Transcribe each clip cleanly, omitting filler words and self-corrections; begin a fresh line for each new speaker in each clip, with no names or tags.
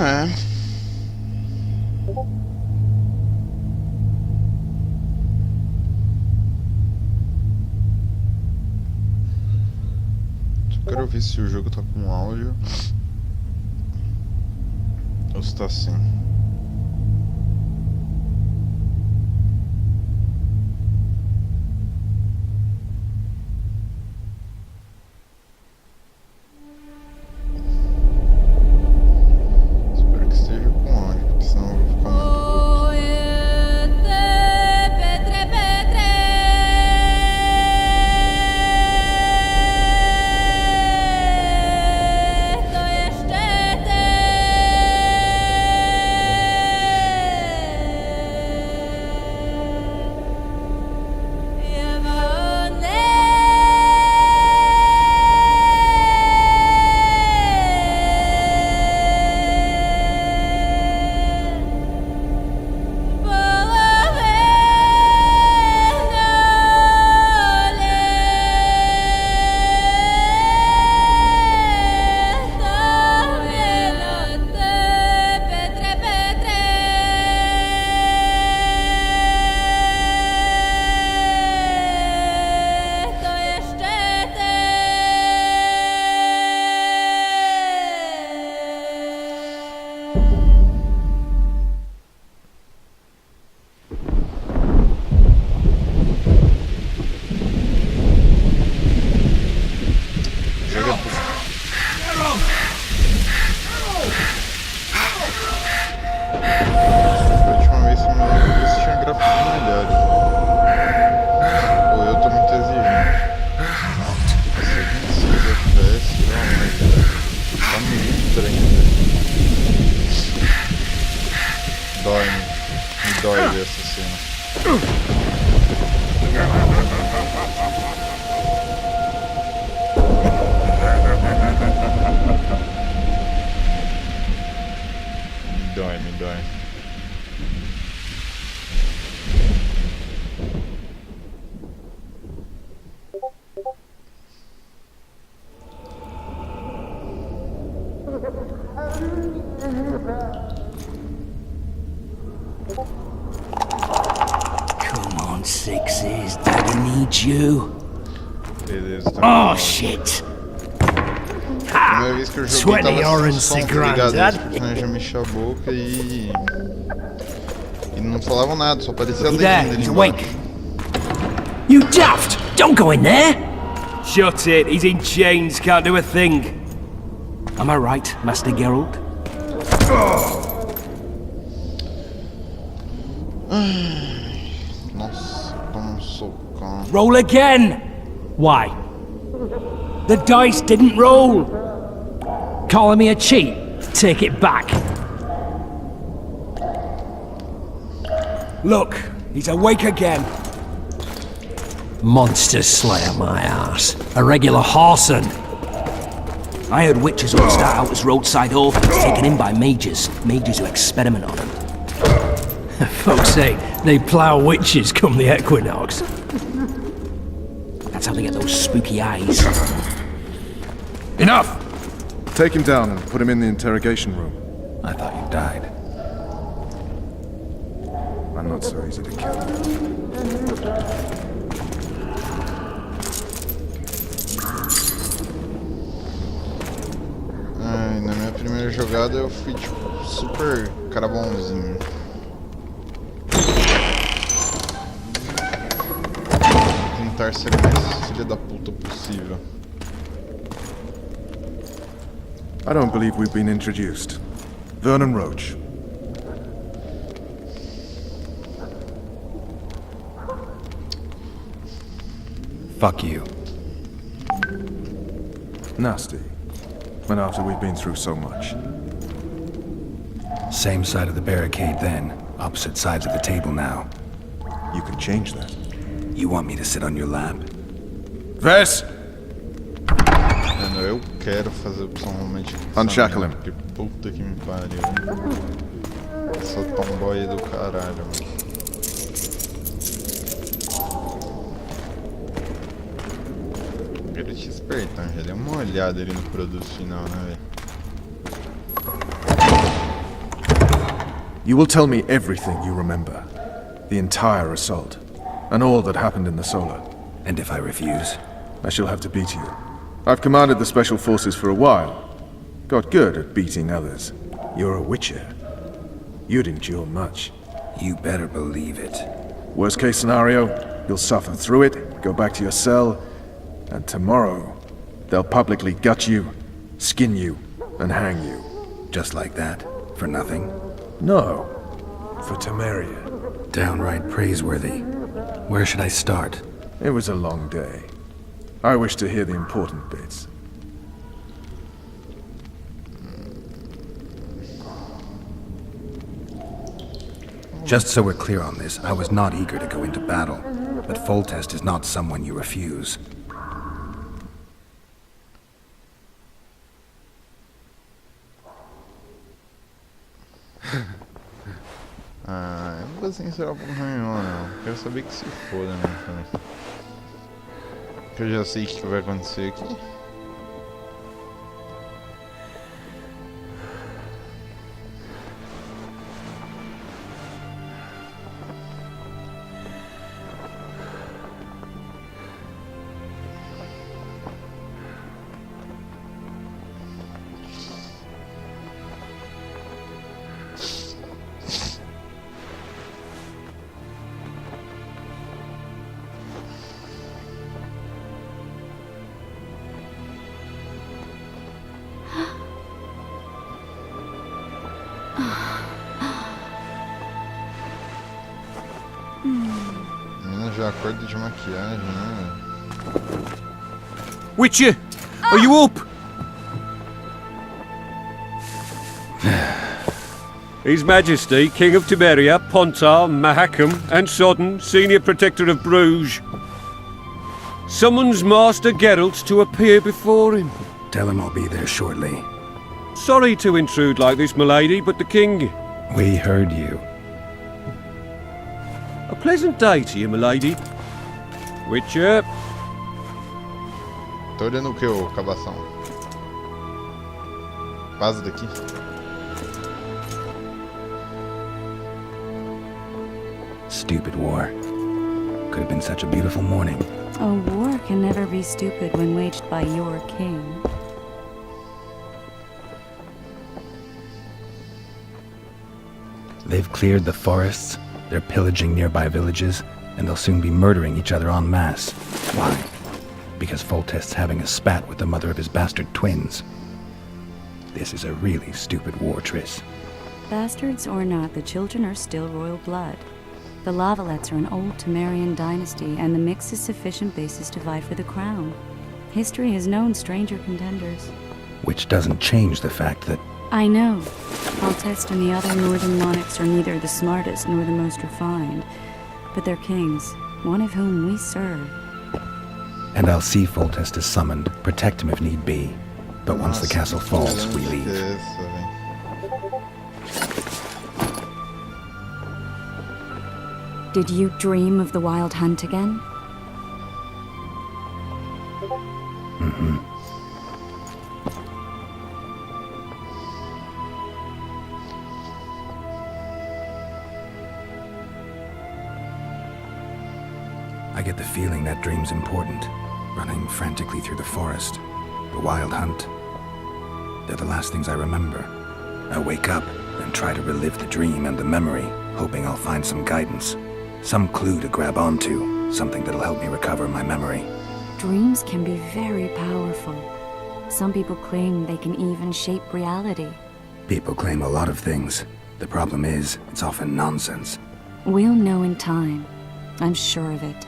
É. Só quero ver se o jogo tá com áudio ou se tá assim. Me dói.
Come on, sixes. Daddy needs you.
Beleza, tá.
Oh, shit.
Primeira vez que eu joguei tava som, ligado, os personagens mexer a boca e não falavam nada, só parecia a legenda ali embaixo.
You daft! Don't go in there!
Shut it, he's in chains, can't do a thing.
Am I right, Master Geralt?
Nossa, toma um socão.
Roll again! Why? The dice didn't roll! Calling me a cheat? Take it back.
Look, he's awake again.
Monster slayer, my ass. A regular whoreson. I heard witches all start out as roadside orphans taken in by mages who experiment on them. Folks say they plough witches come the equinox. That's how they get those spooky eyes.
Enough! Take him down and put him in the interrogation room.
I thought you died.
I'm not so easy to kill.
Ai, na minha primeira jogada eu fui tipo super cara bonzinho. Tentar ser o mais filha da puta possível.
I don't believe we've been introduced. Vernon Roach.
Fuck you.
Nasty. When after we've been through so much.
Same side of the barricade then, opposite sides of the table now.
You can change that.
You want me to sit on your lap?
Vess!
Mano, eu quero fazer opção realmente.
Unshackle him.
Que puta que me pariu. Essa tomboy do caralho, mano. Quero te espertar, já dei uma olhada ali no produto final, né, velho?
You will tell me everything you remember. The entire assault. And all that happened in the Solar.
And if I refuse?
I shall have to beat you. I've commanded the Special Forces for a while. Got good at beating others. You're a Witcher. You'd endure much.
You better believe it.
Worst case scenario, you'll suffer through it, go back to your cell, and tomorrow, they'll publicly gut you, skin you, and hang you.
Just like that? For nothing?
No. For Temeria.
Downright praiseworthy. Where should I start?
It was a long day. I wish to hear the important bits.
Just so we're clear on this, I was not eager to go into battle, but Foltest is not someone you refuse.
Eu não vou sincerar pro Ranhão, não. Quero saber que se foda, né, cara? Que eu já sei o que vai acontecer aqui. Já acordo de maquiagem, né?
Witcher, are you up? His Majesty, King of Temeria, Pontar, Mahakam, and Sodden, Senior Protector of Bruges, summons Master Geralt to appear before him.
Tell him I'll be there shortly.
Sorry to intrude like this, milady, but the King...
We heard you.
A pleasant day to you, milady. Witcher.
Tô olhando o que, ô cabação? Vaza daqui.
Stupid war. Could have been such a beautiful morning.
A war can never be stupid when waged by your king.
They've cleared the forests, they're pillaging nearby villages, and they'll soon be murdering each other en masse. Why? Because Foltest's having a spat with the mother of his bastard twins. This is a really stupid war, Triss.
Bastards or not, the children are still royal blood. The Lavalettes are an old Temerian dynasty, and the mix is sufficient basis to vie for the crown. History has known stranger contenders.
Which doesn't change the fact that...
I know. Foltest and the other northern monarchs are neither the smartest nor the most refined, but they're kings, one of whom we serve.
And I'll see Foltest is summoned, protect him if need be. But once the castle falls, we leave.
Did you dream of the Wild Hunt again?
Mm-hmm. I get the feeling that dream's important. Running frantically through the forest. The Wild Hunt. They're the last things I remember. I wake up and try to relive the dream and the memory, hoping I'll find some guidance. Some clue to grab onto. Something that'll help me recover my memory.
Dreams can be very powerful. Some people claim they can even shape reality.
People claim a lot of things. The problem is, it's often nonsense.
We'll know in time. I'm sure of it.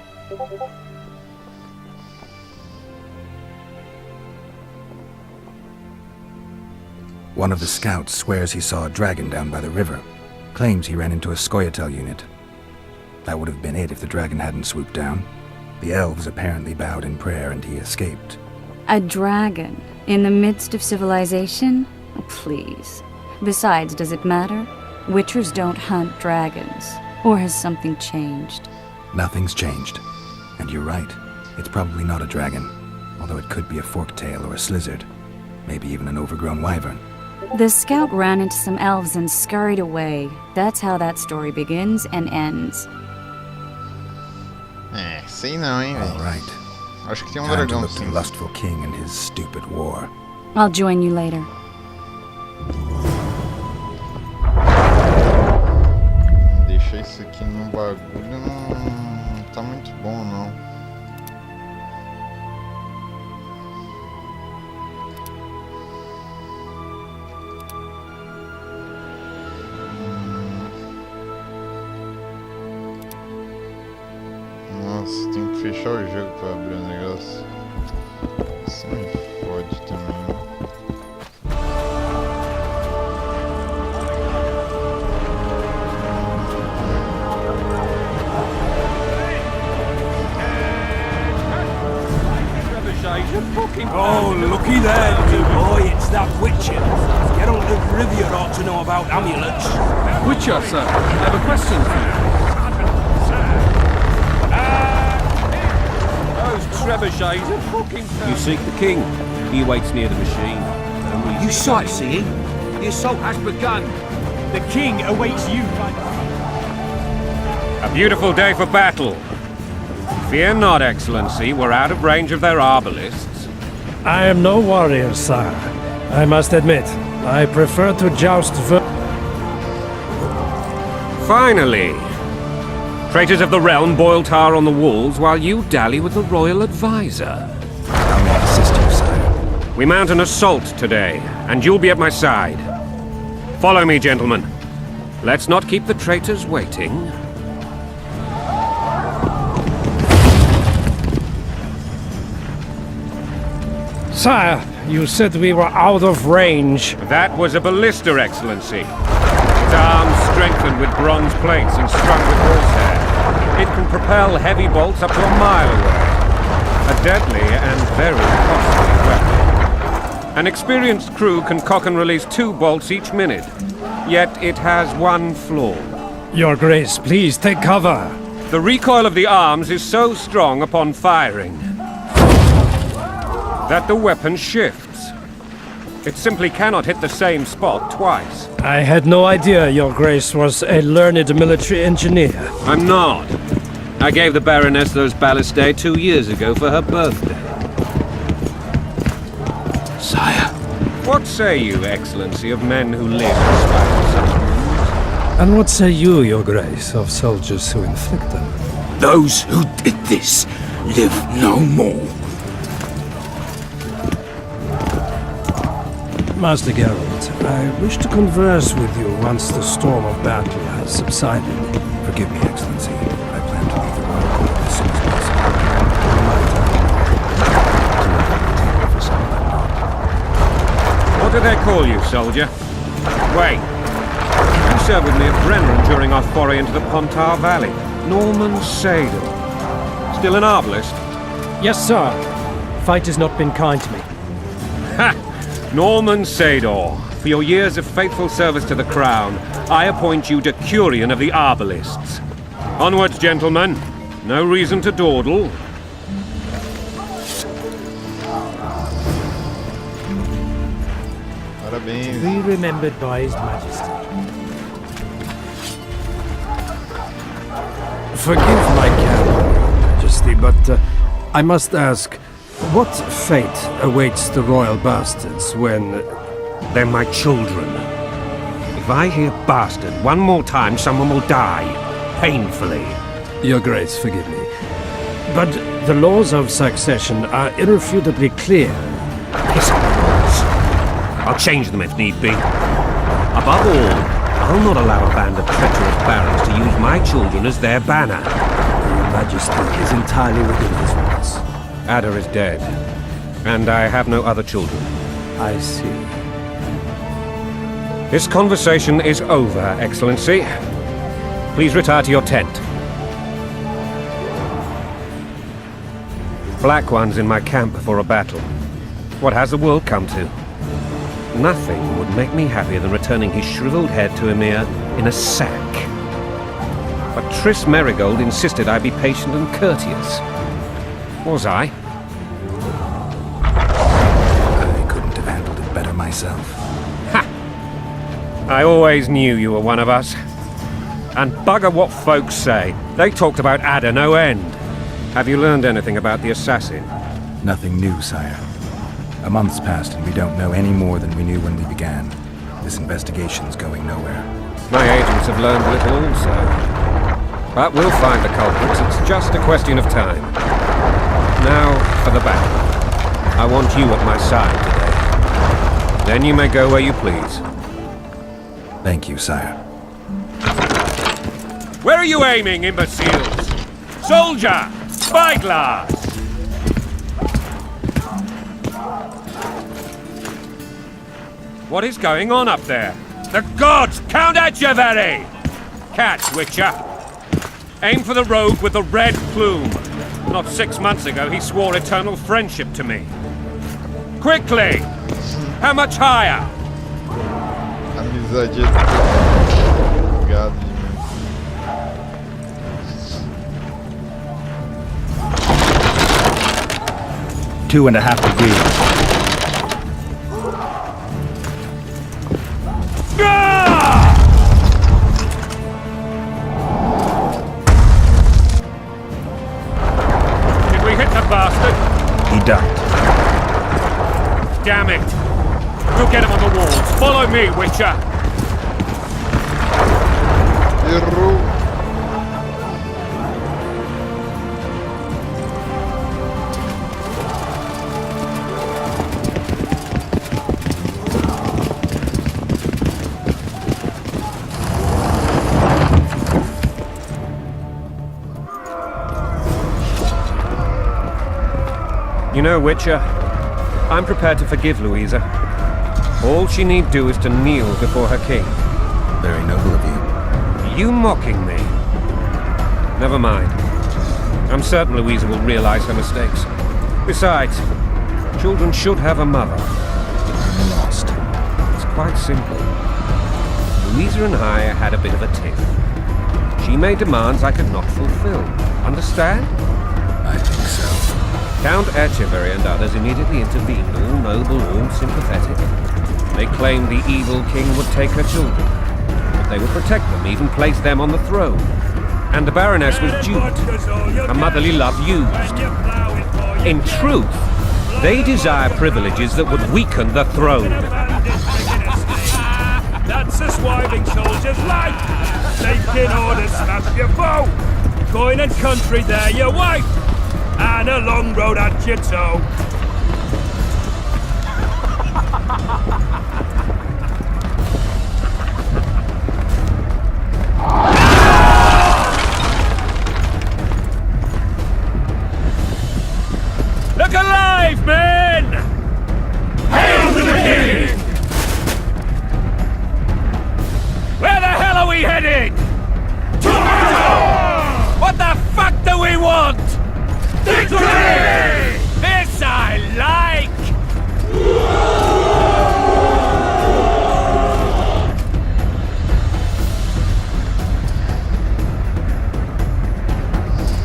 One of the scouts swears he saw a dragon down by the river. Claims he ran into a Scoia'tael unit. That would have been it if the dragon hadn't swooped down. The elves apparently bowed in prayer and he escaped.
A dragon? In the midst of civilization? Oh, please. Besides, does it matter? Witchers don't hunt dragons. Or has something changed?
Nothing's changed. And you're right. It's probably not a dragon. Although it could be a forktail or a slizzard. Maybe even an overgrown wyvern.
The scout ran into some elves and scurried away. That's how that story begins and ends.
É, sei não, hein,
All
velho.
right.
Acho que tem
Time to
dragão
look the
sim.
lustful king and his stupid war.
I'll join you later.
Deixar isso aqui no bagulho não tá muito bom, não. Nossa, tem que fechar o jogo pra abrir o negócio. Isso me fode também, né?
Oh, looky there, little boy, it's that Witcher. Geralt of Rivia ought to know about amulets.
Witcher, sir. I have a question for you.
Those trebuchets are fucking... You seek the king. He waits near the machine.
You sightseeing? The assault has begun. The king awaits you.
A beautiful day for battle. Fear not, Excellency. We're out of range of their arbalists.
I am no warrior, sire. I must admit, I prefer to joust
Finally! Traitors of the realm boil tar on the walls while you dally with the royal advisor.
How may I assist you, sire?
We mount an assault today, and you'll be at my side. Follow me, gentlemen. Let's not keep the traitors waiting.
Sire, you said we were out of range.
That was a ballista, Excellency. Its arms strengthened with bronze plates and strung with horsehair. It can propel heavy bolts up to a mile away. A deadly and very costly weapon. An experienced crew can cock and release 2 bolts each minute. Yet it has one flaw.
Your Grace, please take cover.
The recoil of the arms is so strong upon firing that the weapon shifts. It simply cannot hit the same spot twice.
I had no idea Your Grace was a learned military engineer.
I'm not. I gave the Baroness those ballistae 2 years ago for her birthday.
Sire.
What say you, Excellency, of men who live in spite of such wounds?
And what say you, Your Grace, of soldiers who inflict them?
Those who did this live no more.
Master Geralt, I wish to converse with you once the storm of battle has subsided.
Forgive me, Excellency. I plan to leave the royal court as soon as possible. For some of that
What do they call you, soldier? Wait. You served with me at Brennan during our foray into the Pontar Valley. Norman Sadel. Still an arbalist?
Yes, sir. Fight has not been kind to me.
Ha! Norman Sador, for your years of faithful service to the crown, I appoint you Decurion of the Arbalists. Onwards, gentlemen. No reason to dawdle.
Parabéns.
Be remembered by His Majesty. Forgive my candor, Your Majesty, but I must ask, what fate awaits the royal bastards when...
They're my children. If I hear bastard one more time, someone will die. Painfully.
Your Grace, forgive me. But the laws of succession are irrefutably clear.
Piss on the laws. I'll change them if need be. Above all, I'll not allow a band of treacherous barons to use my children as their banner.
Your Majesty is entirely within His rights.
Ada is dead, and I have no other children.
I see.
This conversation is over, Excellency. Please retire to your tent. Black ones in my camp before a battle. What has the world come to? Nothing would make me happier than returning his shriveled head to Emir in a sack. But Triss Merigold insisted I be patient and courteous. Was I?
I couldn't have handled it better myself.
Ha! I always knew you were one of us. And bugger what folks say. They talked about Ada no end. Have you learned anything about the assassin?
Nothing new, sire. A month's passed and we don't know any more than we knew when we began. This investigation's going nowhere.
My agents have learned little also. But we'll find the culprits. It's just a question of time. Now for the battle. I want you at my side today. Then you may go where you please.
Thank you, sire.
Where are you aiming, imbeciles? Soldier! Spyglass! What is going on up there? The gods! Count Etcheverry! Catch, Witcher! Aim for the rogue with the red plume. Not 6 months ago, he swore eternal friendship to me. Quickly! How much higher?
Amizade gado demais.
2.5 degrees.
Did we hit the bastard?
He ducked.
Damn it! We'll get him on the walls. Follow me, Witcher!
Errou.
You know, Witcher, I'm prepared to forgive Louisa. All she need do is to kneel before her king.
Very noble of you.
You mocking me? Never mind. I'm certain Louisa will realize her mistakes. Besides, children should have a mother.
I'm lost.
It's quite simple. Louisa and I had a bit of a tiff. She made demands I could not fulfill. Understand?
I think so.
Count Etcheverry and others immediately intervened, all noble, all sympathetic. They claimed the evil king would take her children, but they would protect them, even place them on the throne. And the Baroness was duped, her motherly love used. In truth, they desire privileges that would weaken the throne.
That's a swiving soldier's life! Taking orders, snap your bow! Going and country, there your wife! And a long road at your toe.
Look alive, men! Hail to the king! Where the hell are we headed? To what the fuck do we want? Victory! This I like!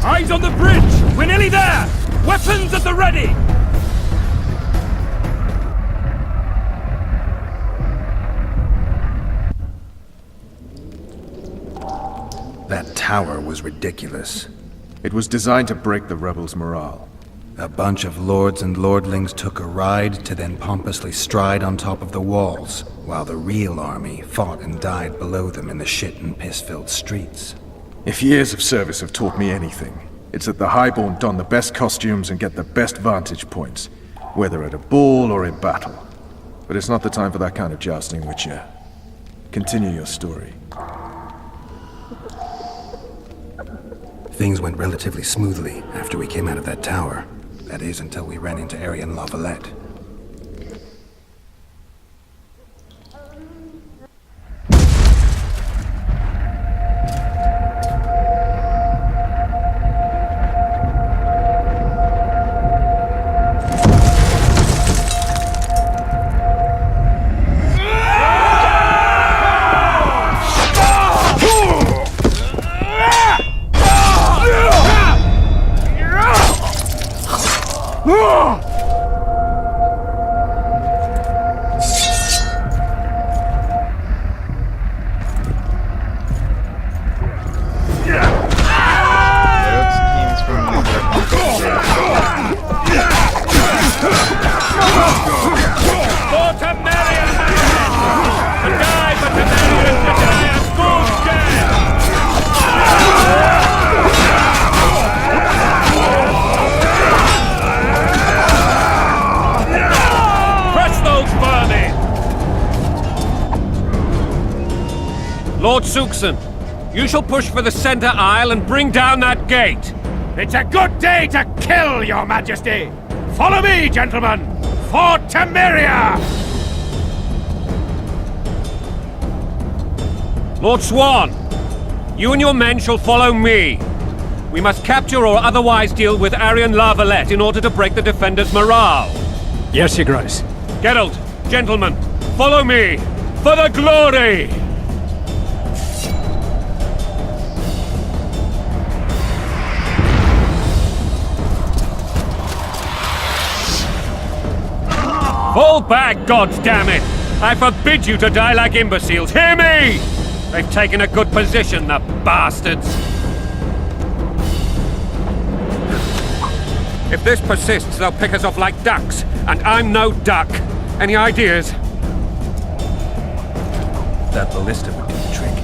Eyes on the bridge! We're nearly there! Weapons at the ready!
That tower was ridiculous.
It was designed to break the rebels' morale.
A bunch of lords and lordlings took a ride to then pompously stride on top of the walls, while the real army fought and died below them in the shit and piss-filled streets.
If years of service have taught me anything, it's that the Highborn don the best costumes and get the best vantage points, whether at a ball or in battle. But it's not the time for that kind of jousting, Witcher. Continue your story.
Things went relatively smoothly after we came out of that tower. That is, until we ran into Arian Lavalette.
vermin!
Lord Suxon, you shall push for the center aisle and bring down that gate.
It's a good day to kill, Your Majesty! Follow me, gentlemen! For Temeria!
Lord Swan, you and your men shall follow me. We must capture or otherwise deal with Aryan Lavalette in order to break the defenders' morale.
Yes, Your Grace.
Geralt, gentlemen, follow me! For the glory! Fall back, goddammit! I forbid you to die like imbeciles. Hear me! They've taken a good position, the bastards. If this persists, they'll pick us off like ducks, and I'm no duck. Any ideas?
That ballista would do the trick.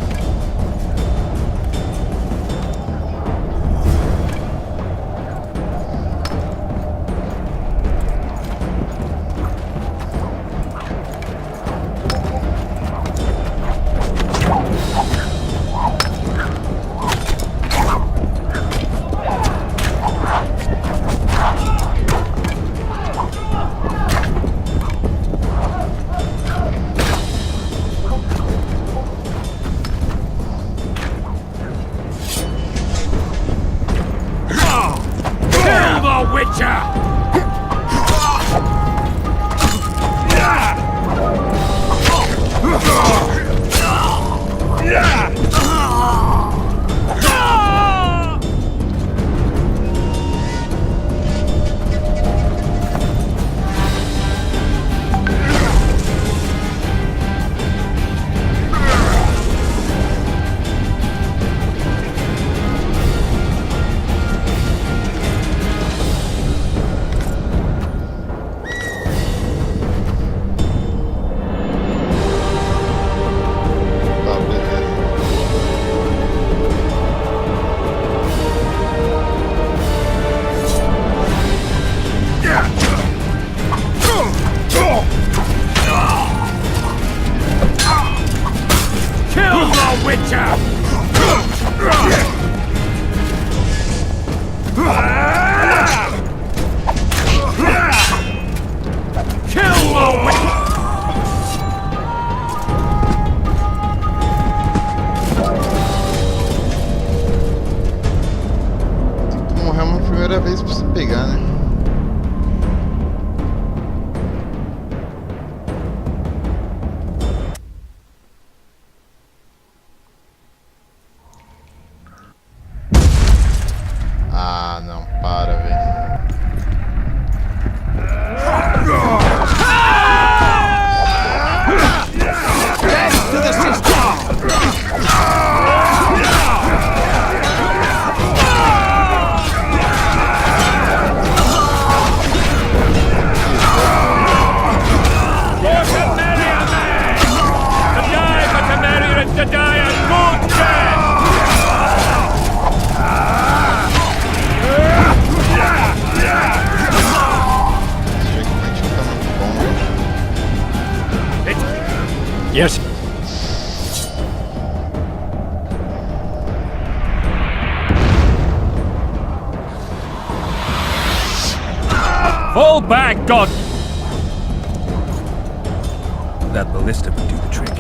Yes.
Fall back, God!
That ballista would do the trick.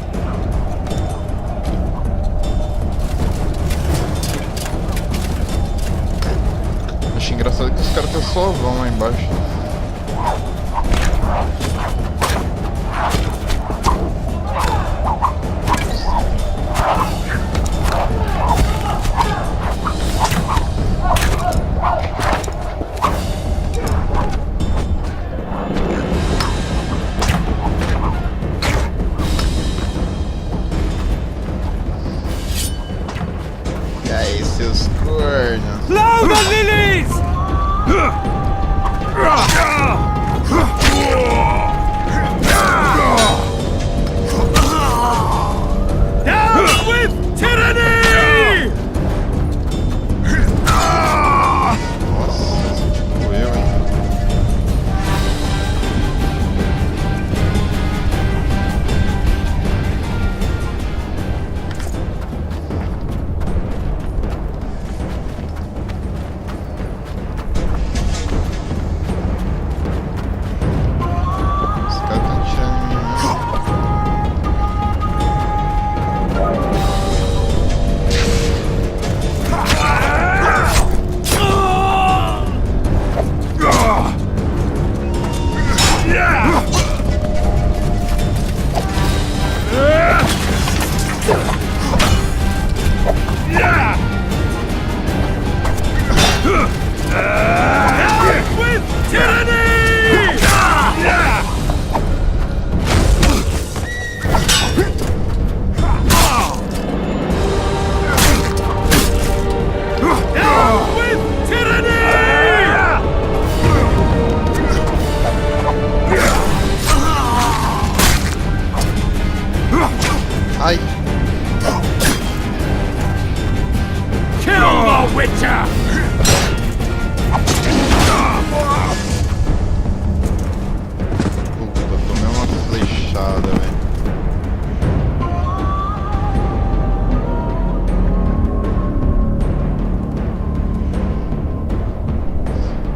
Acho engraçado que os caras estão só vão lá embaixo. E aí, seus cornos?
Blow the lilies!
porrada, velho.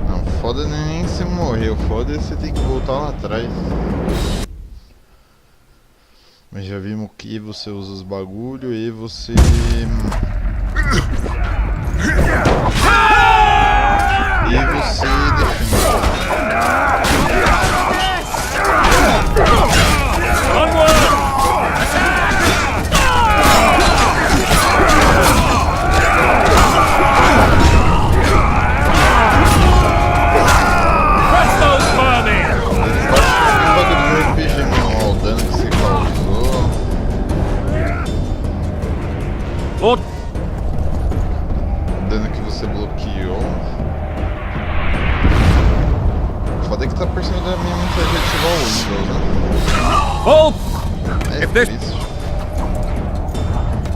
Não, foda não é nem você morrer, o foda é você ter que voltar lá atrás. Mas já vimos que você usa os bagulho e você... E você defende. Dano que você bloqueou. Foda que tá parecendo a minha mensagem ativar o Windows, né?
Oh!
É triste.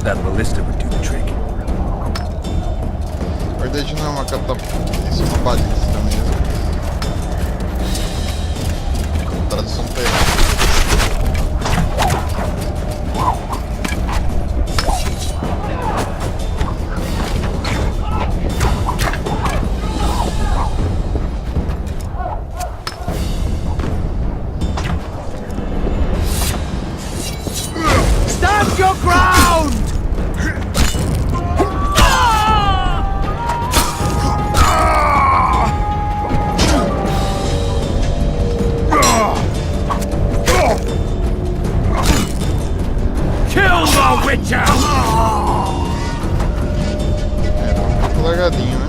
That ballista would do the trick.
Na verdade não é uma catapulta, isso é uma balista mesmo. A tradução tá errada.
Stand your ground! Kill the Witcher!
É, tá um pouco largadinho, né?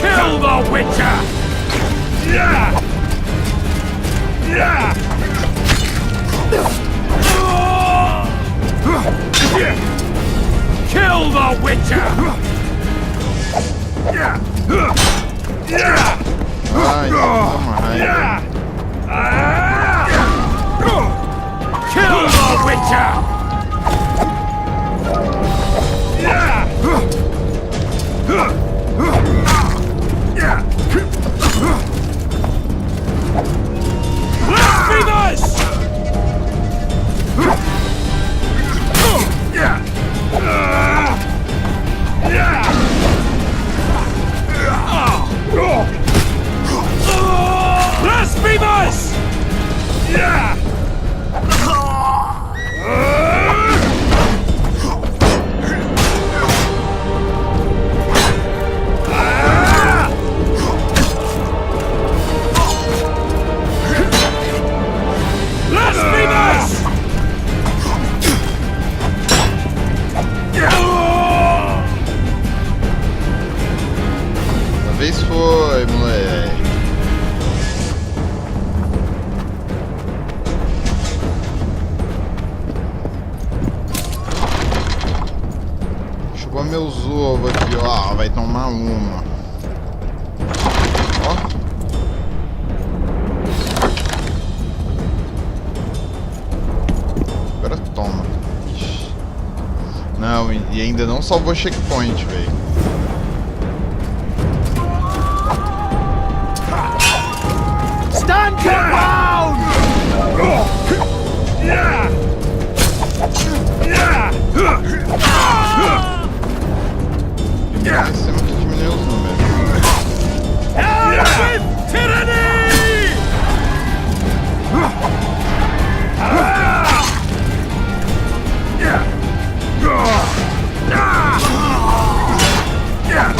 Kill the Witcher! Yeah! Yeah! Kill the Witcher! Yeah! Yeah!
Ai, uma raiva.
Kill the Witcher! Yeah! Blasphemous! Blasphemous! Blasphemous!
Uma vez foi, moleque. Chupou meus ovos aqui, ó. Vai tomar uma. Ó. Agora toma. Ixi. Não, e ainda não salvou checkpoint, velho.
Stand your ground!
Temos que diminuir os números.
With tyranny!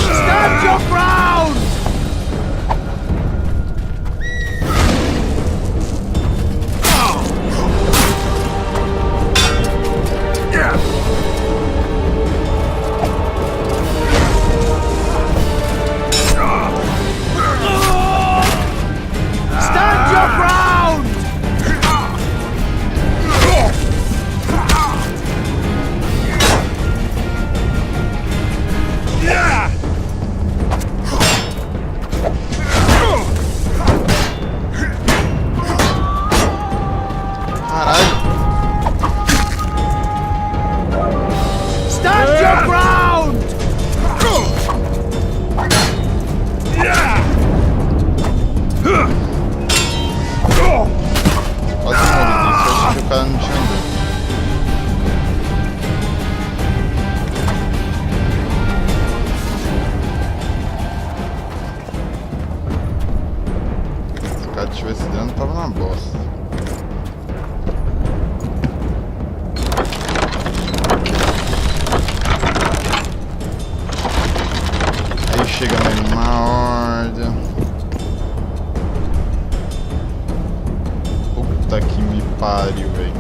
Stand your ground! Stand your ground!
Quase morri disso, eu achei que o cara não tinha andado. Se o cara tivesse dano, tava na bosta. Aí chega na horda. Puta que me pariu, velho.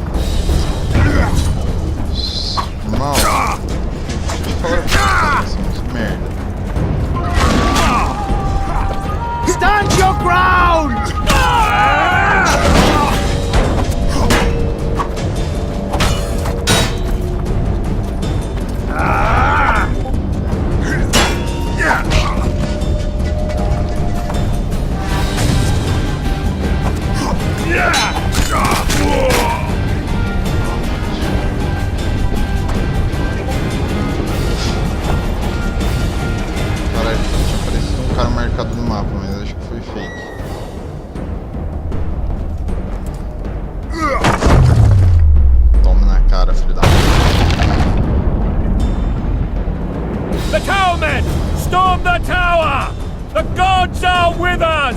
Irmão, deixa eu falar com vocês, merda.
Stand your ground!
Caralho, tinha aparecido um cara marcado no mapa, mas acho que foi fake. Toma na cara, filho da puta.
The towermen! Storm the tower! The gods are with us!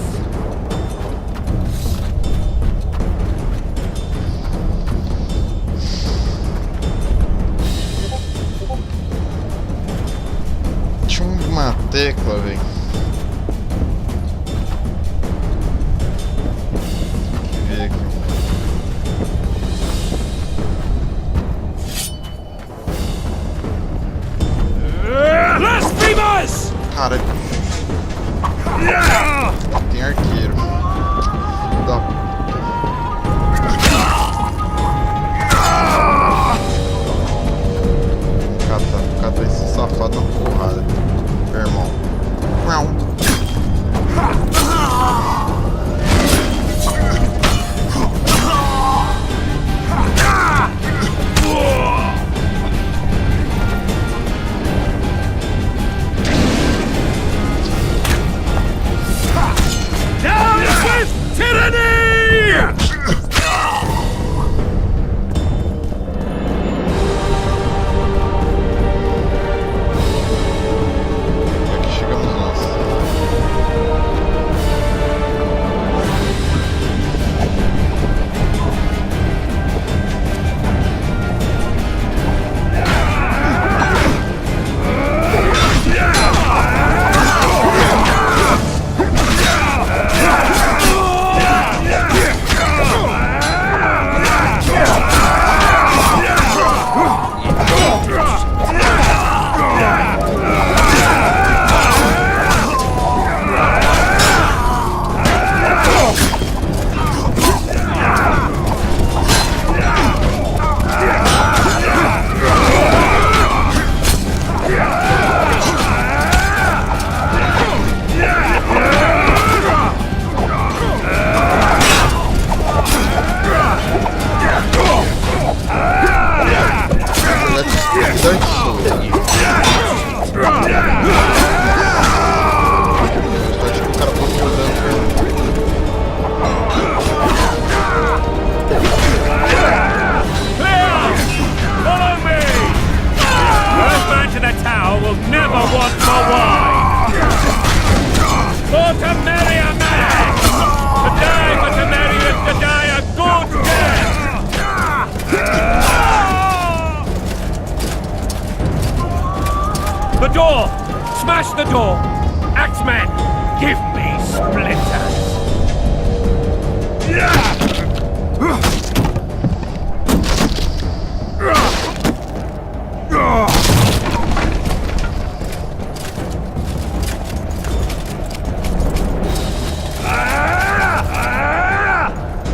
Tinha uma tecla, velho. Tem que ver aqui.
Blasphemers!
Cara, tem arqueiro. Dá. Cata esse safado na porrada, meu irmão. Não.
Down with tyranny!
Aqui chegamos nós.
The door! Smash the door! Axeman, give me splinters!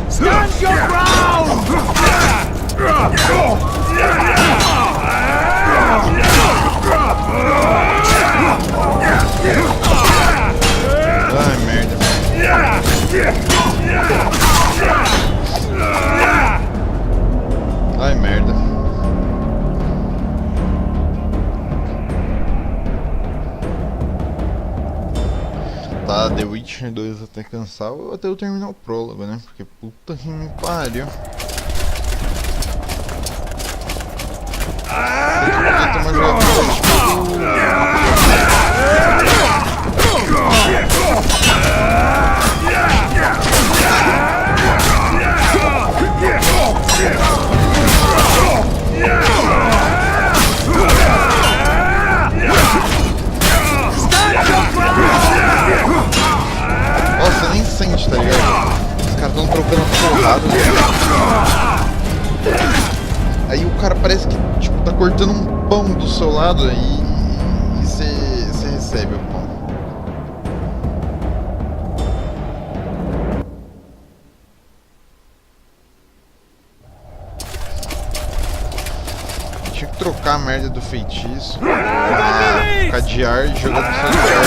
Stand your ground!
Ai, merda. matar The Witcher 2 até cansar ou até eu terminar o prólogo, né? Porque puta que me pariu. Nossa, nem sente, tá ligado? Os caras tão trocando porrada. Aí o cara parece que tipo, tá cortando um pão do seu lado e você recebe o pão. Tinha que trocar a merda do feitiço pra cadear e jogar no seu lugar.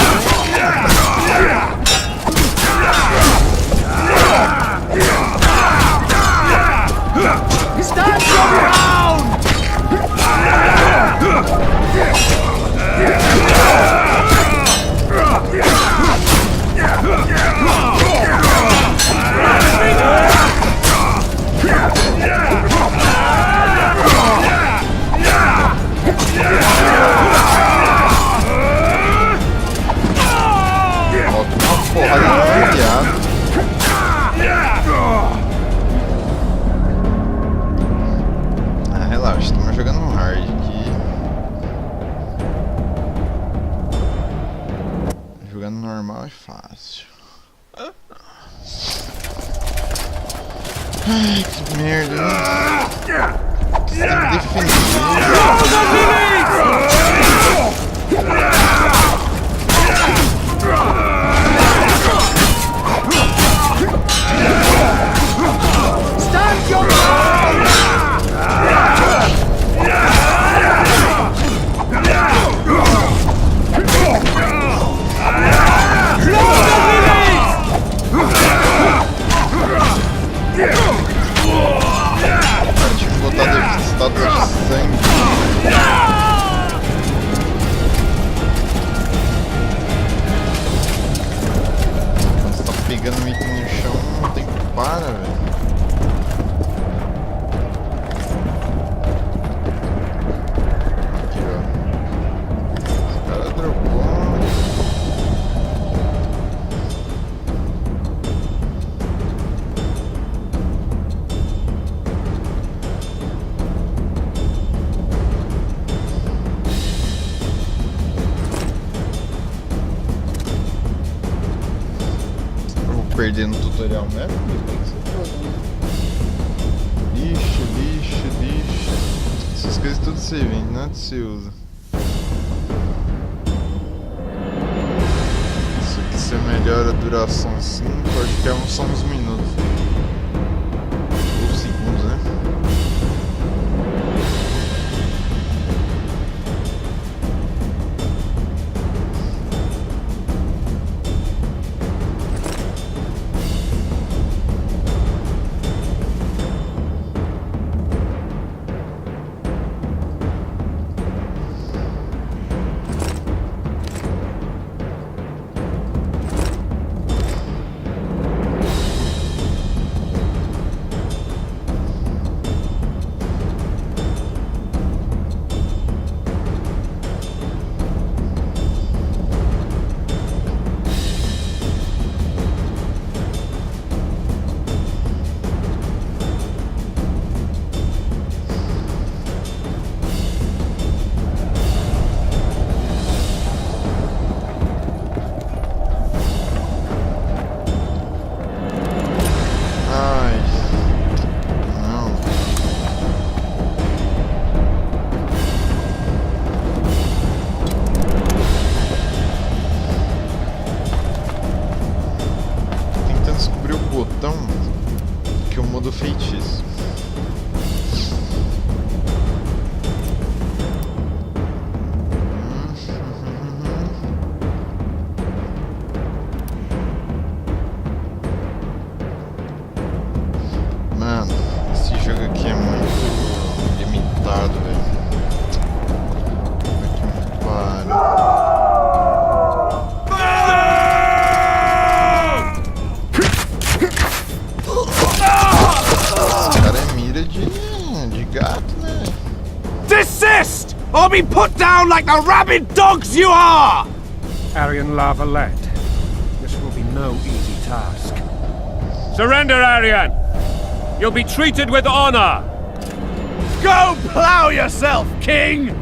Stand your ground!
Relaxa, estamos jogando no hard aqui. Jogando normal é fácil. Ai, que merda, né? Você tem que defender.
Stand your ground!
Tinha que botar estátua de sangue. Quando você tá pegando um item no chão, não tem que parar, velho. Aqui, ó. Esse cara dropou. Perder no tutorial mesmo? Lixo. Essas coisas tudo se vende, nada se usa. Isso aqui se melhora a duração assim, acho que é só uns minutos. Ou segundos, né?
be put down like the rabid dogs you are!
Aryan Lavalette. This will be no easy task. Surrender, Aryan! You'll be treated with honor!
Go plow yourself, King!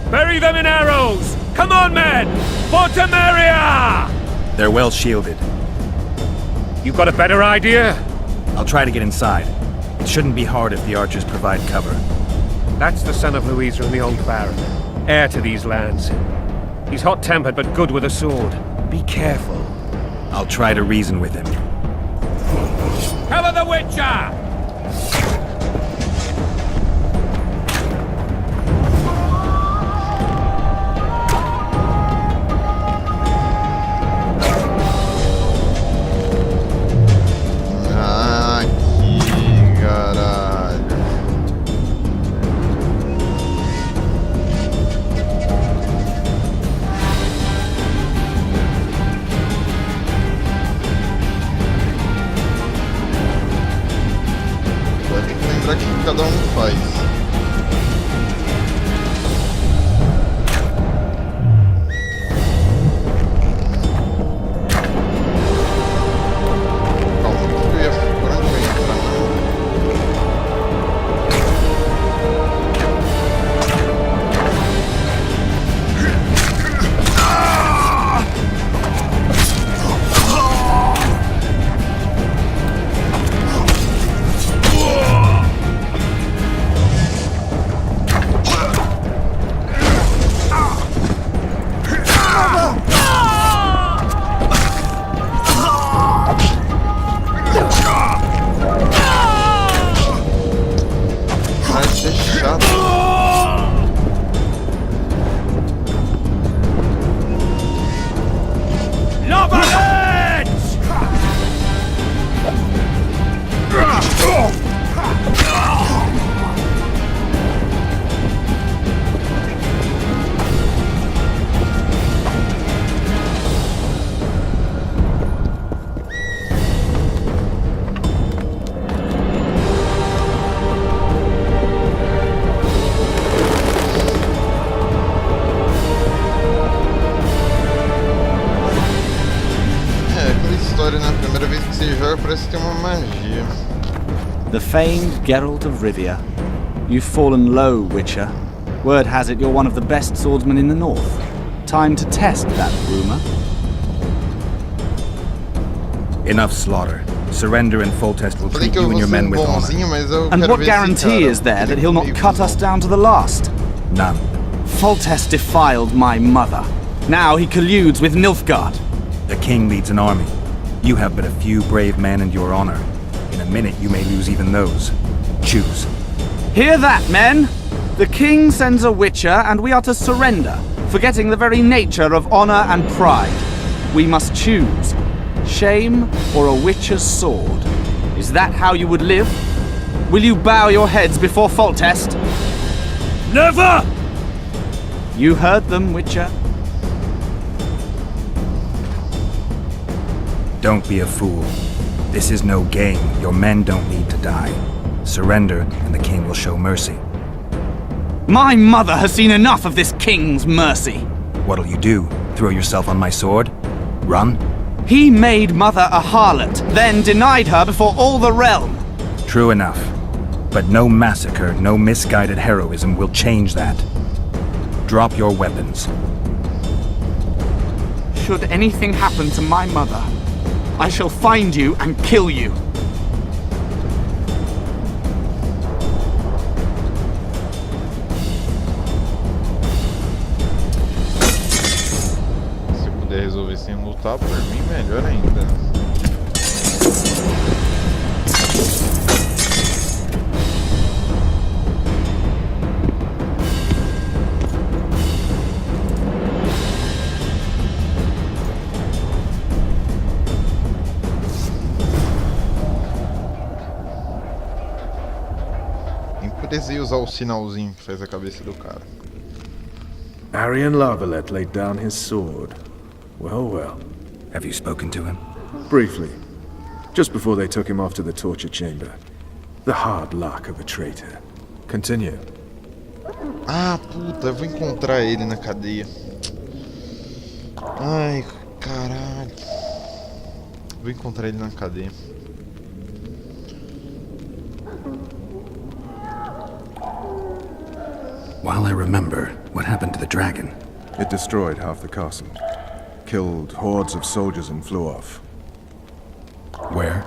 Bury them in arrows! Come on, men! For Temeria!
They're well shielded.
You got a better idea?
I'll try to get inside. It shouldn't be hard if the archers provide cover.
That's the son of Louisa and the old Baron. Heir to these lands. He's hot-tempered but good with a sword. Be careful.
I'll try to reason with him.
Cover the Witcher!
Cada faz.
The famed Geralt of Rivia. You've fallen low, Witcher. Word has it you're one of the best swordsmen in the north. Time to test that rumor.
Enough slaughter. Surrender and Foltest will treat you and your men with honor.
And what guarantee is there that he'll not cut us down to the last?
None.
Foltest defiled my mother. Now he colludes with Nilfgaard.
The king leads an army. You have but a few brave men and your honor. In a minute you may lose even those. Choose.
Hear that, men! The king sends a Witcher and we are to surrender, forgetting the very nature of honor and pride. We must choose. Shame or a Witcher's sword? Is that how you would live? Will you bow your heads before Foltest?
Never!
You heard them, Witcher.
Don't be a fool. This is no game. Your men don't need to die. Surrender, and the king will show mercy.
My mother has seen enough of this king's mercy.
What'll you do? Throw yourself on my sword? Run?
He made mother a harlot, then denied her before all the realm.
True enough. But no massacre, no misguided heroism will change that. Drop your weapons.
Should anything happen to my mother, I shall find you and kill you.
Se puder resolver sem lutar, por mim, melhor ainda. Precisei usar o sinalzinho que faz a cabeça do cara.
Aryan Lavalette laid down his sword. Well, well.
Have you spoken to him?
Briefly. Just before they took him off to the torture chamber. The hard luck of a traitor. Continue.
Ah, puta, eu vou encontrar ele na cadeia. Ai, caralho. Vou encontrar ele na cadeia.
While I remember, what happened to the dragon?
It destroyed half the castle. Killed hordes of soldiers and flew off.
Where?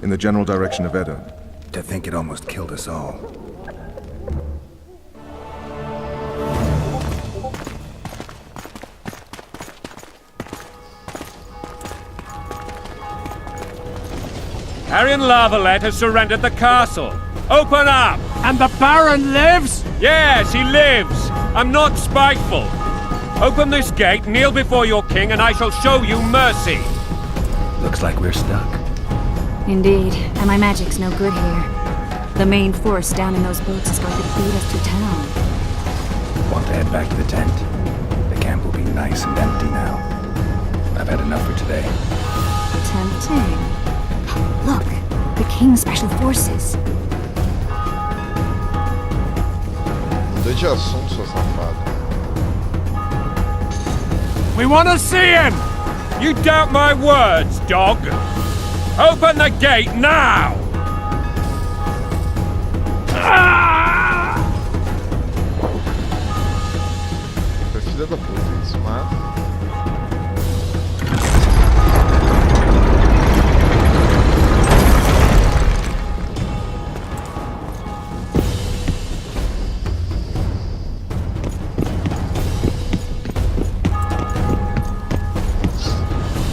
In the general direction of Edon.
To think it almost killed us all.
Arian Lavalette has surrendered the castle. Open up!
And the Baron lives?
Yes, he lives. I'm not spiteful. Open this gate, kneel before your king, and I shall show you mercy.
Looks like we're stuck.
Indeed, and my magic's no good here. The main force down in those boats is going to beat us to town.
Want to head back to the tent? The camp will be nice and empty now. I've had enough for today.
Tempting. Look, the King's Special Forces.
Mudei de assunto, sua safada.
We want to see him!
You doubt my words, dog? Open the gate now!
Foi filha da puta isso, mas...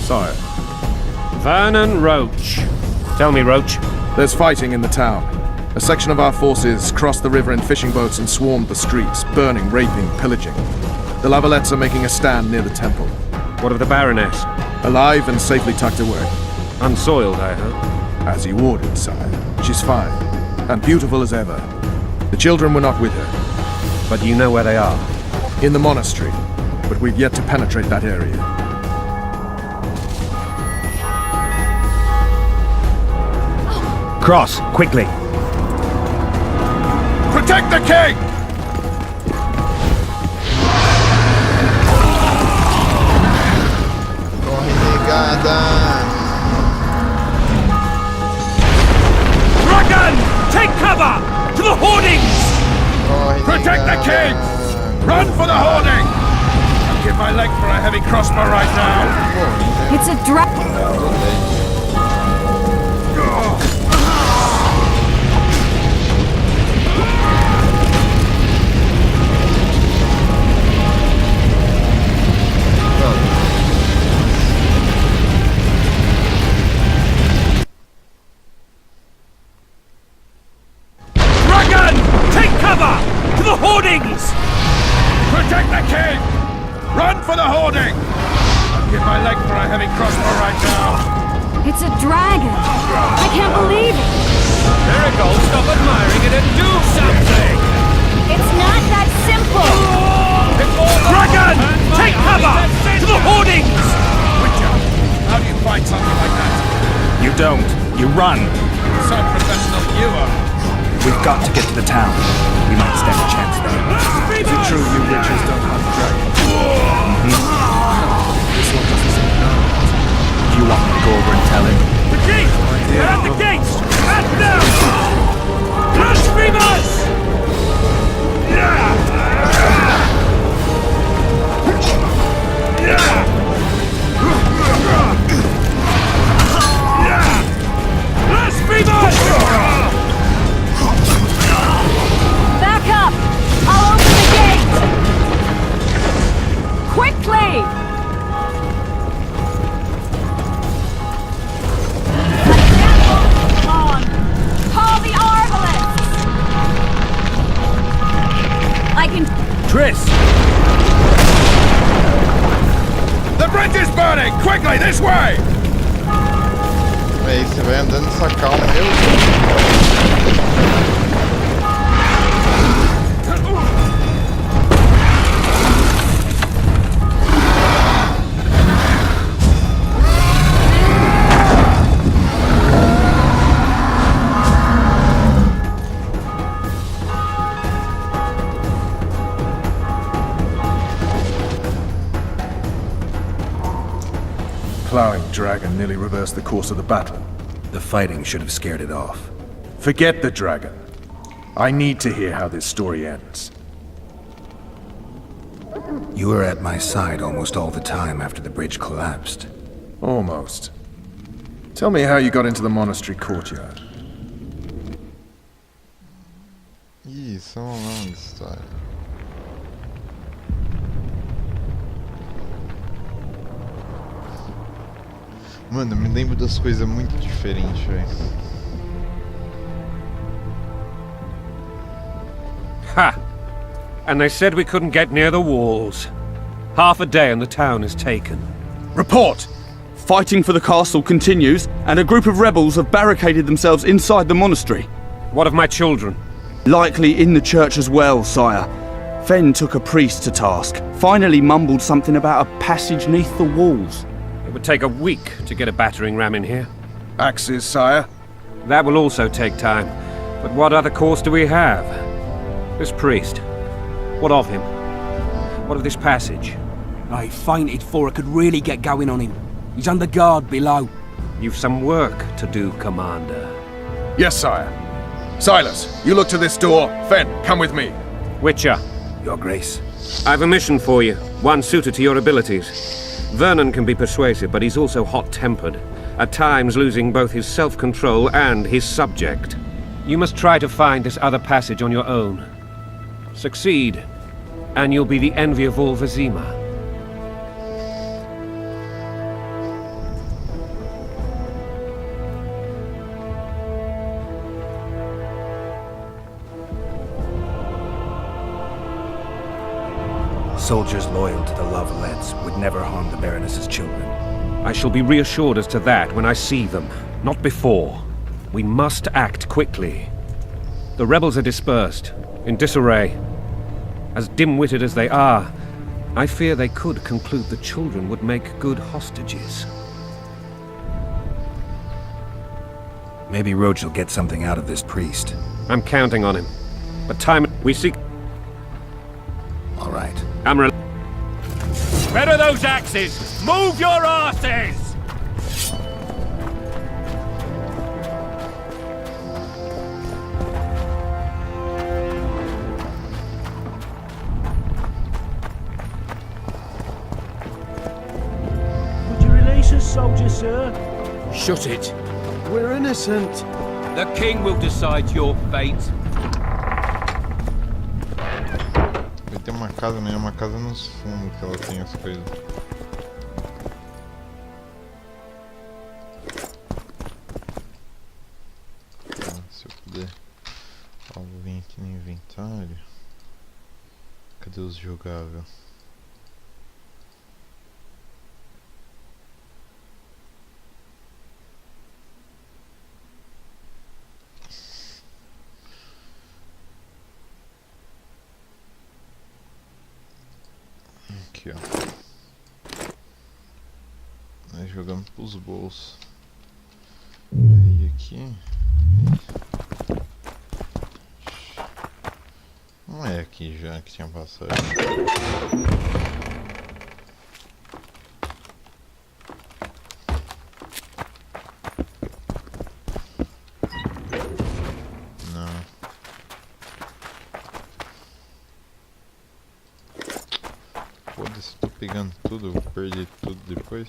Sire,
Vernon Roach. Tell me, Roach.
there's fighting in the town. A section of our forces crossed the river in fishing boats and swarmed the streets, burning, raping, pillaging. The Lavalettes are making a stand near the temple.
What of the Baroness?
Alive and safely tucked away.
Unsoiled, I hope.
As you ordered, sire. She's fine. And beautiful as ever. The children were not with her.
But you know where they are?
In the monastery. But we've yet to penetrate that area.
Cross, quickly.
Protect the king!
Corre, negada!
Dragon! Take cover! To the hoardings!
Corre,
Protect the
negada!
king! Run for the hoarding! I'll give my leg for a heavy crossbow right now.
It's a dragon!
Dragon! Take cover! To the hoardings!
Protect the king! Run for the hoarding! I'll give my leg for a heavy crossbow right now.
It's a dragon! I can't believe it!
Marigold, stop admiring it and do something!
It's not that simple!
Dragon! Take cover! To the hoardings!
Witcher, how do you fight something like that?
You don't. You run.
So professional you are.
We've got to get to the town. We might stand a chance there.
Is it true you witches don't hunt dragons? This one doesn't seem to know.
Do you want me to go over and tell him?
The gate! They're at the gates! And now! Blasphemers! Blasphemers!
Back up! I'll open the gate! Quickly! On! Call the Arbalets! I can...
Triss!
The bridge is burning! Quickly, this way!
Aí você vai andando nessa calma, meu Deus.
plowing dragon nearly reversed the course of the battle.
The fighting should have scared it off.
Forget the dragon. I need to hear how this story ends.
You were at my side almost all the time after the bridge collapsed.
Almost. Tell me how you got into the monastery courtyard.
Isso é uma longa história. Mano, eu me lembro das coisas muito diferentes, velho.
Ha! And they said we couldn't get near the walls. Half a day and the town is taken.
Report! Fighting for the castle continues, and a group of rebels have barricaded themselves inside the monastery.
What of my children?
Likely in the church as well, sire. Fen took a priest to task, finally mumbled something about a passage neath the walls.
It would take a week to get a battering ram in here.
Axes, sire?
That will also take time. But what other course do we have? This priest. What of him? What of this passage?
I fainted before I could really get going on him. He's under guard below.
You've some work to do, Commander.
Yes, sire. Silas, you look to this door. Fen, come with me.
Witcher.
Your Grace.
I've a mission for you, one suited to your abilities. Vernon can be persuasive, but he's also hot-tempered, at times losing both his self-control and his subject. You must try to find this other passage on your own. Succeed, and you'll be the envy of all Vizima.
Soldiers loyal to the Lavalettes would never harm the Baroness's children.
I shall be reassured as to that when I see them, not before. We must act quickly. The rebels are dispersed, in disarray. As dim-witted as they are, I fear they could conclude the children would make good hostages.
Maybe Roach will get something out of this priest.
I'm counting on him. But time we seek...
All right.
Better those axes! Move your asses!
Would you release us, soldier, sir?
Shut it.
We're innocent.
The king will decide your fate.
Tem uma casa, mas é uma casa nos fundos que ela tem as coisas. Se eu puder. Ó, vou vir aqui no inventário. Cadê os jogáveis? Aqui, ó. Nós jogamos pros bolsos. Aí aqui. Não é aqui já que tinha passagem. Foda-se, tô pegando tudo, vou perder tudo depois.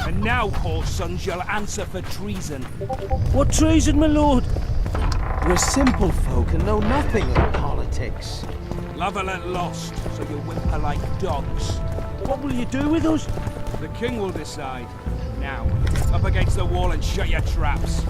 And now, whoresons, you'll answer for treason. What treason, my lord?
We're simple folk and know nothing of politics.
Lavalette lost, so you whimper like dogs.
What will you do with us?
The king will decide. Now, up against the wall and shut your traps.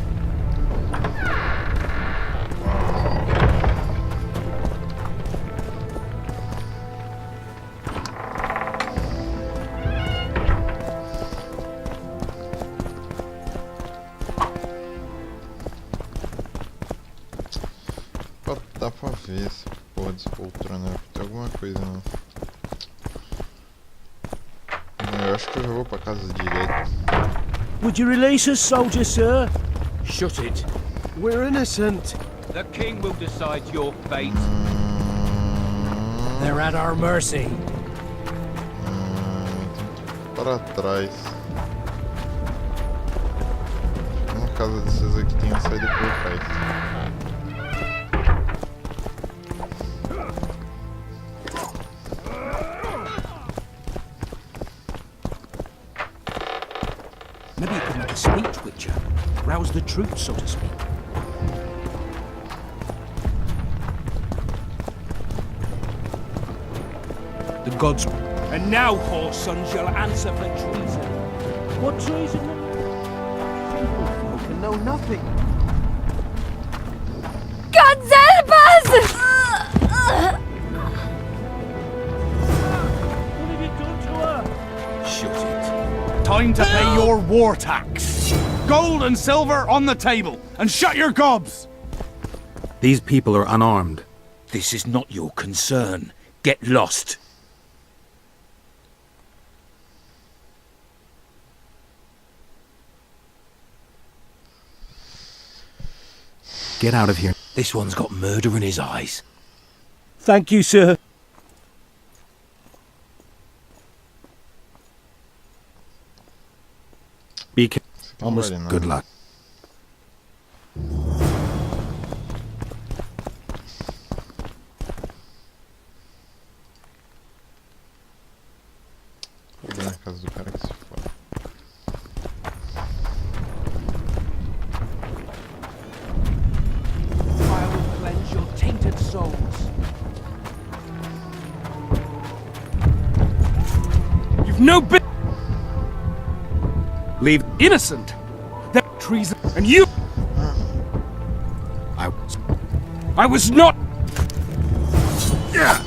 Dá pra ver essa porra dessa poltrona. Tem alguma coisa, não? Eu acho que eu já vou pra casa direto.
Would you release us, soldier, sir? Shut it.
We're innocent.
The king will decide your fate.
They're at our mercy.
Para trás. Uma casa dessas aqui tem a saída por trás.
Maybe you could make a speech, Witcher. Rouse the troops, so to speak.
The gods. And now, whoreson, you'll answer for treason. What treason?
Simple folk and know nothing.
God help us!
What have you done to her?
Shut it. Time to pay your war tax. Gold and silver on the table, and shut your gobs!
These people are unarmed.
This is not your concern. Get lost.
Get out of here.
This one's got murder in his eyes. Thank you, sir.
Be careful.
Almost
Good luck.
Vou na casa do cara que se foda.
I will cleanse your tainted souls. You've no business.
Leave innocent. That treason. And you.
I was not.
Yeah.